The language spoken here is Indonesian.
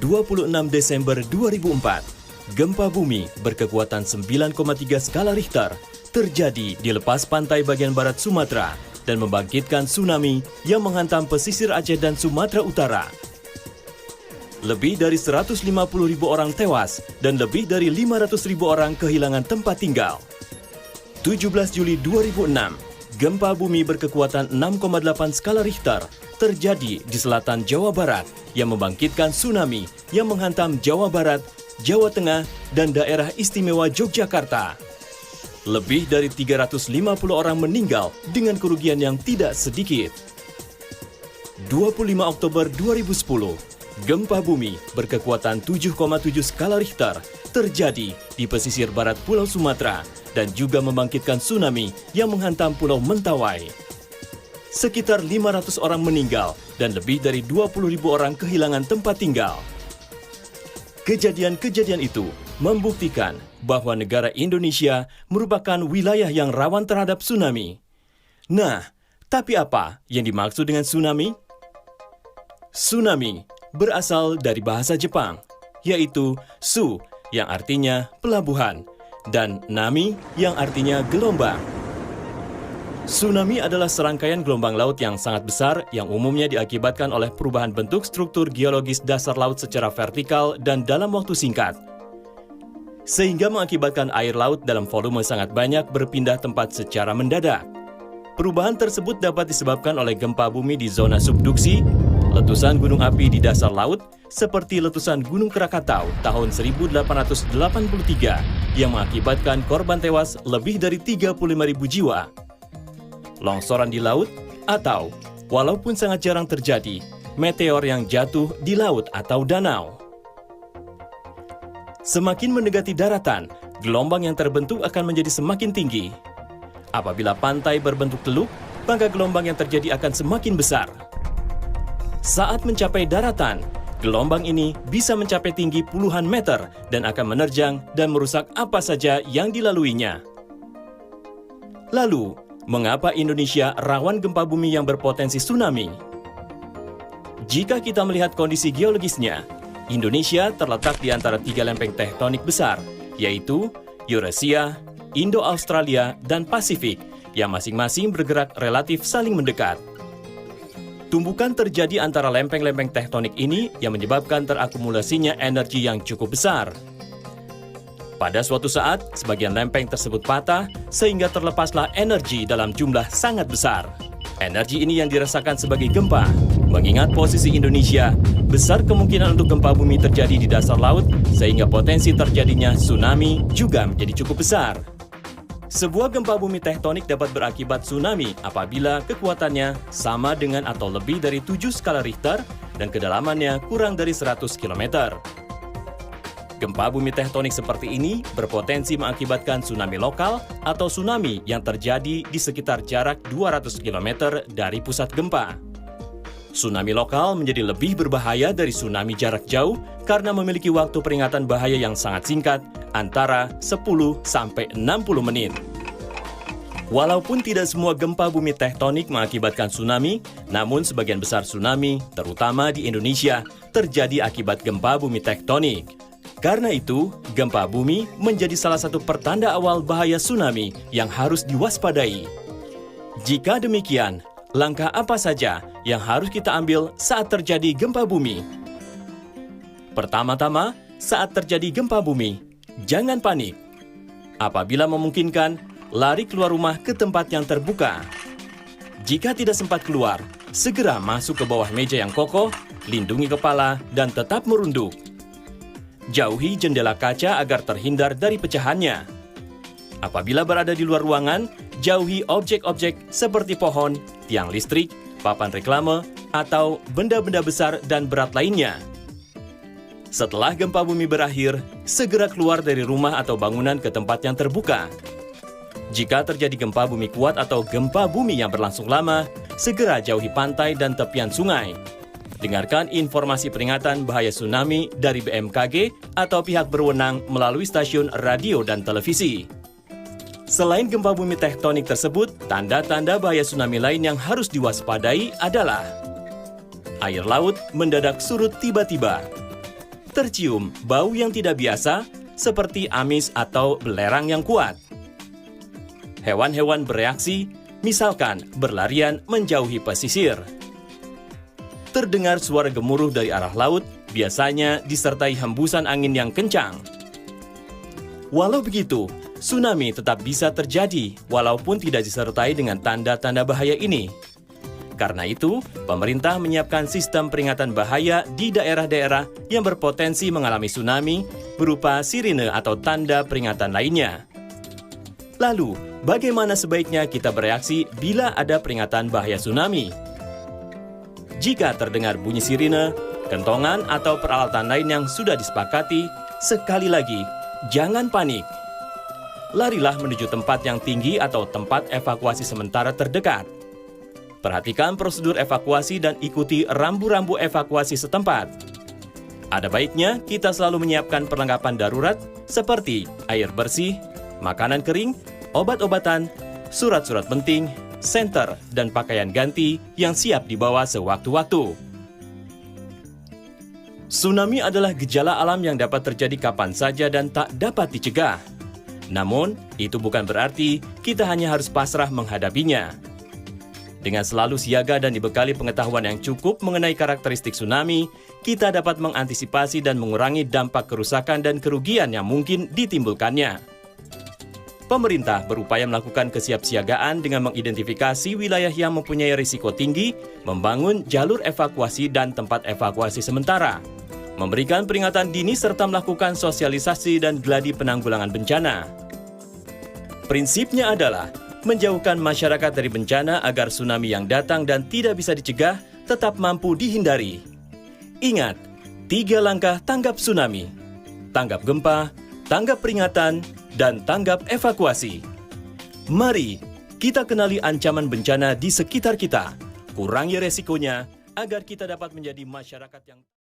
26 Desember 2004, gempa bumi berkekuatan 9,3 skala Richter terjadi di lepas pantai bagian barat Sumatera dan membangkitkan tsunami yang menghantam pesisir Aceh dan Sumatera Utara. Lebih dari 150.000 orang tewas dan lebih dari 500.000 orang kehilangan tempat tinggal. 17 Juli 2006, gempa bumi berkekuatan 6,8 skala Richter terjadi di selatan Jawa Barat yang membangkitkan tsunami yang menghantam Jawa Barat, Jawa Tengah, dan daerah istimewa Yogyakarta. Lebih dari 350 orang meninggal dengan kerugian yang tidak sedikit. 25 Oktober 2010, gempa bumi berkekuatan 7,7 skala Richter terjadi di pesisir barat Pulau Sumatera dan juga membangkitkan tsunami yang menghantam Pulau Mentawai. Sekitar 500 orang meninggal dan lebih dari 20.000 orang kehilangan tempat tinggal. Kejadian-kejadian itu membuktikan bahwa negara Indonesia merupakan wilayah yang rawan terhadap tsunami. Nah, tapi apa yang dimaksud dengan tsunami? Tsunami berasal dari bahasa Jepang, yaitu su yang artinya pelabuhan dan nami yang artinya gelombang. Tsunami adalah serangkaian gelombang laut yang sangat besar yang umumnya diakibatkan oleh perubahan bentuk struktur geologis dasar laut secara vertikal dan dalam waktu singkat, sehingga mengakibatkan air laut dalam volume sangat banyak berpindah tempat secara mendadak. Perubahan tersebut dapat disebabkan oleh gempa bumi di zona subduksi, letusan gunung api di dasar laut, seperti letusan Gunung Krakatau tahun 1883 yang mengakibatkan korban tewas lebih dari 35.000 jiwa. Longsoran di laut, atau walaupun sangat jarang terjadi, meteor yang jatuh di laut atau danau. Semakin mendekati daratan, gelombang yang terbentuk akan menjadi semakin tinggi. Apabila pantai berbentuk teluk, maka gelombang yang terjadi akan semakin besar. Saat mencapai daratan, gelombang ini bisa mencapai tinggi puluhan meter dan akan menerjang dan merusak apa saja yang dilaluinya. Lalu, mengapa Indonesia rawan gempa bumi yang berpotensi tsunami? Jika kita melihat kondisi geologisnya, Indonesia terletak di antara 3 lempeng tektonik besar, yaitu Eurasia, Indo-Australia, dan Pasifik, yang masing-masing bergerak relatif saling mendekat. Tumbukan terjadi antara lempeng-lempeng tektonik ini yang menyebabkan terakumulasinya energi yang cukup besar. Pada suatu saat, sebagian lempeng tersebut patah sehingga terlepaslah energi dalam jumlah sangat besar. Energi ini yang dirasakan sebagai gempa. Mengingat posisi Indonesia, besar kemungkinan untuk gempa bumi terjadi di dasar laut sehingga potensi terjadinya tsunami juga menjadi cukup besar. Sebuah gempa bumi tektonik dapat berakibat tsunami apabila kekuatannya sama dengan atau lebih dari 7 skala Richter dan kedalamannya kurang dari 100 km. Gempa bumi tektonik seperti ini berpotensi mengakibatkan tsunami lokal atau tsunami yang terjadi di sekitar jarak 200 km dari pusat gempa. Tsunami lokal menjadi lebih berbahaya dari tsunami jarak jauh karena memiliki waktu peringatan bahaya yang sangat singkat, antara 10 sampai 60 menit. Walaupun tidak semua gempa bumi tektonik mengakibatkan tsunami, namun sebagian besar tsunami, terutama di Indonesia, terjadi akibat gempa bumi tektonik. Karena itu, gempa bumi menjadi salah satu pertanda awal bahaya tsunami yang harus diwaspadai. Jika demikian, langkah apa saja yang harus kita ambil saat terjadi gempa bumi? Pertama-tama, saat terjadi gempa bumi, jangan panik. Apabila memungkinkan, lari keluar rumah ke tempat yang terbuka. Jika tidak sempat keluar, segera masuk ke bawah meja yang kokoh, lindungi kepala, dan tetap merunduk. Jauhi jendela kaca agar terhindar dari pecahannya. Apabila berada di luar ruangan, jauhi objek-objek seperti pohon, tiang listrik, papan reklame, atau benda-benda besar dan berat lainnya. Setelah gempa bumi berakhir, segera keluar dari rumah atau bangunan ke tempat yang terbuka. Jika terjadi gempa bumi kuat atau gempa bumi yang berlangsung lama, segera jauhi pantai dan tepian sungai. Dengarkan informasi peringatan bahaya tsunami dari BMKG atau pihak berwenang melalui stasiun radio dan televisi. Selain gempa bumi tektonik tersebut, tanda-tanda bahaya tsunami lain yang harus diwaspadai adalah air laut mendadak surut tiba-tiba, tercium bau yang tidak biasa seperti amis atau belerang yang kuat. Hewan-hewan bereaksi, misalkan berlarian menjauhi pesisir. Terdengar suara gemuruh dari arah laut, biasanya disertai hembusan angin yang kencang. Walau begitu, tsunami tetap bisa terjadi walaupun tidak disertai dengan tanda-tanda bahaya ini. Karena itu, pemerintah menyiapkan sistem peringatan bahaya di daerah-daerah yang berpotensi mengalami tsunami berupa sirine atau tanda peringatan lainnya. Lalu, bagaimana sebaiknya kita bereaksi bila ada peringatan bahaya tsunami? Jika terdengar bunyi sirine, kentongan atau peralatan lain yang sudah disepakati, sekali lagi, jangan panik. Larilah menuju tempat yang tinggi atau tempat evakuasi sementara terdekat. Perhatikan prosedur evakuasi dan ikuti rambu-rambu evakuasi setempat. Ada baiknya kita selalu menyiapkan perlengkapan darurat seperti air bersih, makanan kering, obat-obatan, surat-surat penting, senter, dan pakaian ganti yang siap dibawa sewaktu-waktu. Tsunami adalah gejala alam yang dapat terjadi kapan saja dan tak dapat dicegah. Namun, itu bukan berarti kita hanya harus pasrah menghadapinya. Dengan selalu siaga dan dibekali pengetahuan yang cukup mengenai karakteristik tsunami, kita dapat mengantisipasi dan mengurangi dampak kerusakan dan kerugian yang mungkin ditimbulkannya. Pemerintah berupaya melakukan kesiapsiagaan dengan mengidentifikasi wilayah yang mempunyai risiko tinggi, membangun jalur evakuasi dan tempat evakuasi sementara, memberikan peringatan dini serta melakukan sosialisasi dan gladi penanggulangan bencana. Prinsipnya adalah menjauhkan masyarakat dari bencana agar tsunami yang datang dan tidak bisa dicegah tetap mampu dihindari. Ingat, 3 langkah tanggap tsunami: tanggap gempa, tanggap peringatan, dan tanggap evakuasi. Mari kita kenali ancaman bencana di sekitar kita, kurangi resikonya agar kita dapat menjadi masyarakat yang